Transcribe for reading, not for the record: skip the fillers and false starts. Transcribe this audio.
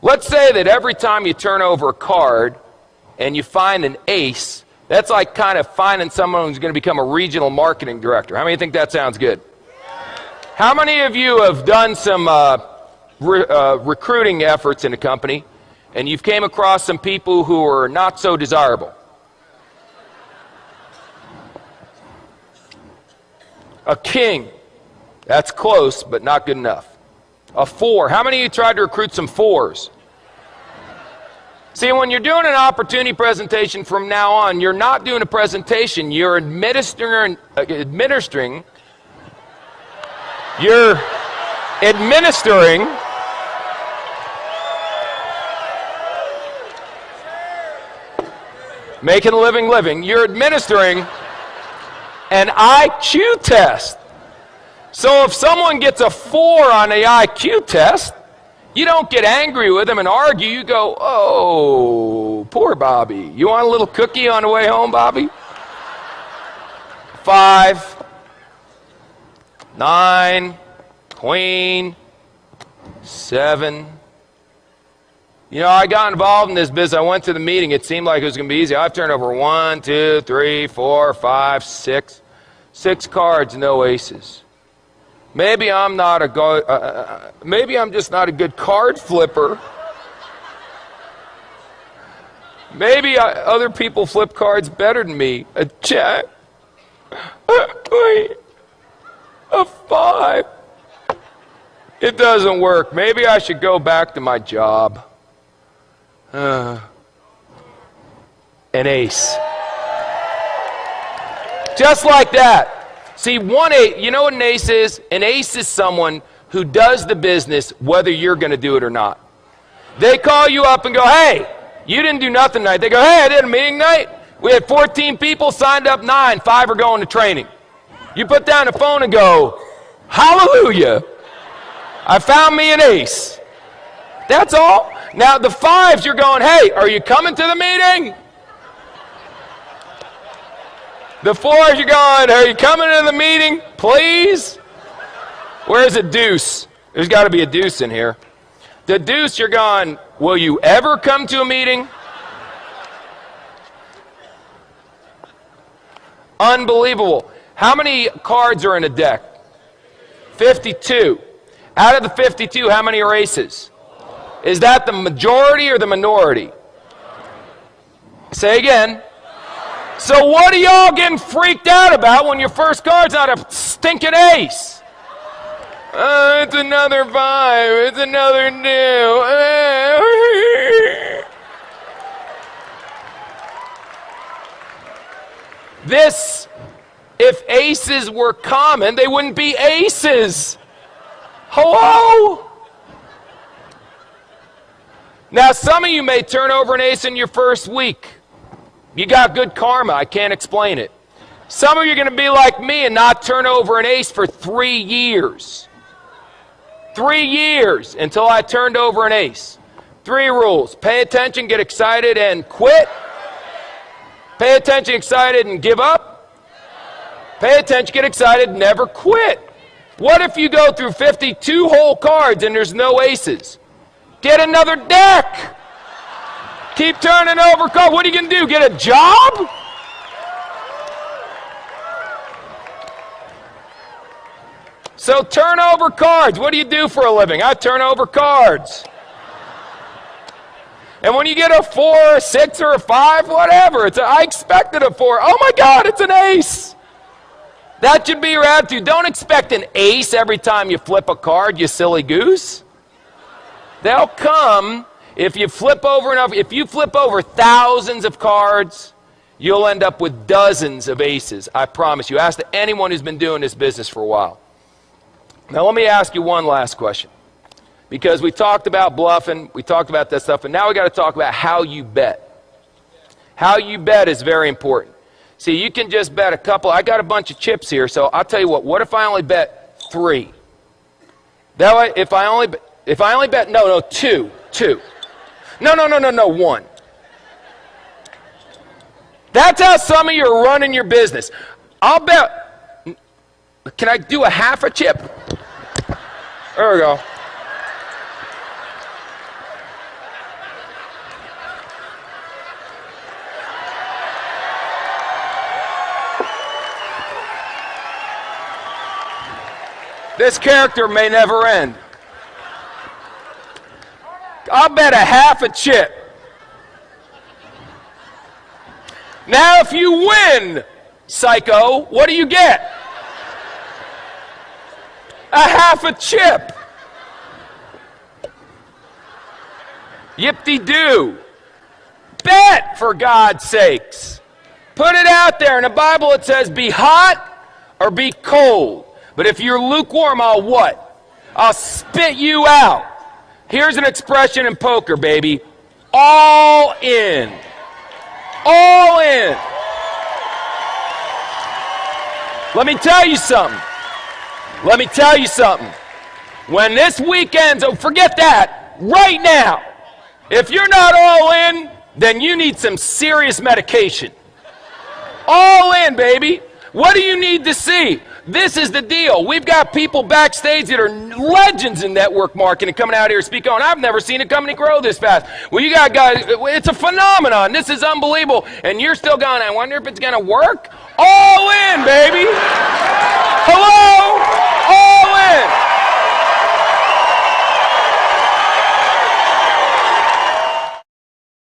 Let's say that every time you turn over a card and you find an ace, that's like kind of finding someone who's going to become a regional marketing director. How many think that sounds good? How many of you have done some recruiting efforts in a company and you've came across some people who are not so desirable? A king. That's close, but not good enough. A 4. How many of you tried to recruit some 4s? See, when you're doing an opportunity presentation from now on, you're not doing a presentation, you're administering making a living, you're administering an IQ test. So if someone gets a 4 on the IQ test, you don't get angry with them and argue. You go, oh, poor Bobby. You want a little cookie on the way home, Bobby? 5, 9, queen, 7. You know, I got involved in this business. I went to the meeting. It seemed like it was going to be easy. I've turned over 1, 2, 3, 4, 5, 6. 6 cards, no aces. Maybe I'm just not a good card flipper. Maybe other people flip cards better than me. A jack. A 5. It doesn't work. Maybe I should go back to my job. An ace. Just like that. See, 1 you know what an ace is? An ace is someone who does the business whether you're going to do it or not. They call you up and go, hey, you didn't do nothing tonight. They go, hey, I did a meeting tonight. We had 14 people, signed up 9, 5 are going to training. You put down the phone and go, hallelujah, I found me an ace. That's all. Now the 5s, you're going, hey, are you coming to the meeting? The 4s, you're going, are you coming to the meeting, please? Where's a deuce? There's got to be a deuce in here. The deuce, you're going, will you ever come to a meeting? Unbelievable. How many cards are in a deck? 52. Out of the 52, how many are aces? Is that the majority or the minority? Say again. So what are y'all getting freaked out about when your first card's not a stinking ace? It's another 5. It's another 2. This, if aces were common, they wouldn't be aces. Hello? Now, some of you may turn over an ace in your first week. You got good karma. I can't explain it. Some of you are going to be like me and not turn over an ace for 3 years. 3 years until I turned over an ace. 3 rules. Pay attention, get excited, and quit. Pay attention, excited, and give up. Pay attention, get excited, never quit. What if you go through 52 whole cards and there's no aces? Get another deck. Keep turning over cards. What are you going to do? Get a job? So turn over cards. What do you do for a living? I turn over cards. And when you get a 4, a 6, or a 5, whatever, I expected a 4. Oh my God, it's an ace. That should be your attitude. Don't expect an ace every time you flip a card, you silly goose. They'll come if you flip over enough. If you flip over thousands of cards, you'll end up with dozens of aces. I promise you. Ask anyone who's been doing this business for a while. Now let me ask you one last question. Because we talked about bluffing, we talked about that stuff, and now we got to talk about how you bet. How you bet is very important. See, you can just bet a couple. I got a bunch of chips here, so I'll tell you what if I only bet 3? That way, if I only bet, no, 2. No, 1. That's how some of you are running your business. I'll bet, can I do a half a chip? There we go. This character may never end. I'll bet a half a chip. Now, if you win, psycho, what do you get? A half a chip. Yip-de-doo. Bet, for God's sakes. Put it out there. In the Bible it says be hot or be cold. But if you're lukewarm, I'll what? I'll spit you out. Here's an expression in poker, baby. All in. All in. Let me tell you something. Let me tell you something. When this weekend's over, forget that. Right now. If you're not all in, then you need some serious medication. All in, baby. What do you need to see? This is the deal. We've got people backstage that are legends in network marketing coming out here speaking on. I've never seen a company grow this fast. Well, you got guys, it's a phenomenon. This is unbelievable. And you're still going, I wonder if it's going to work? All in, baby.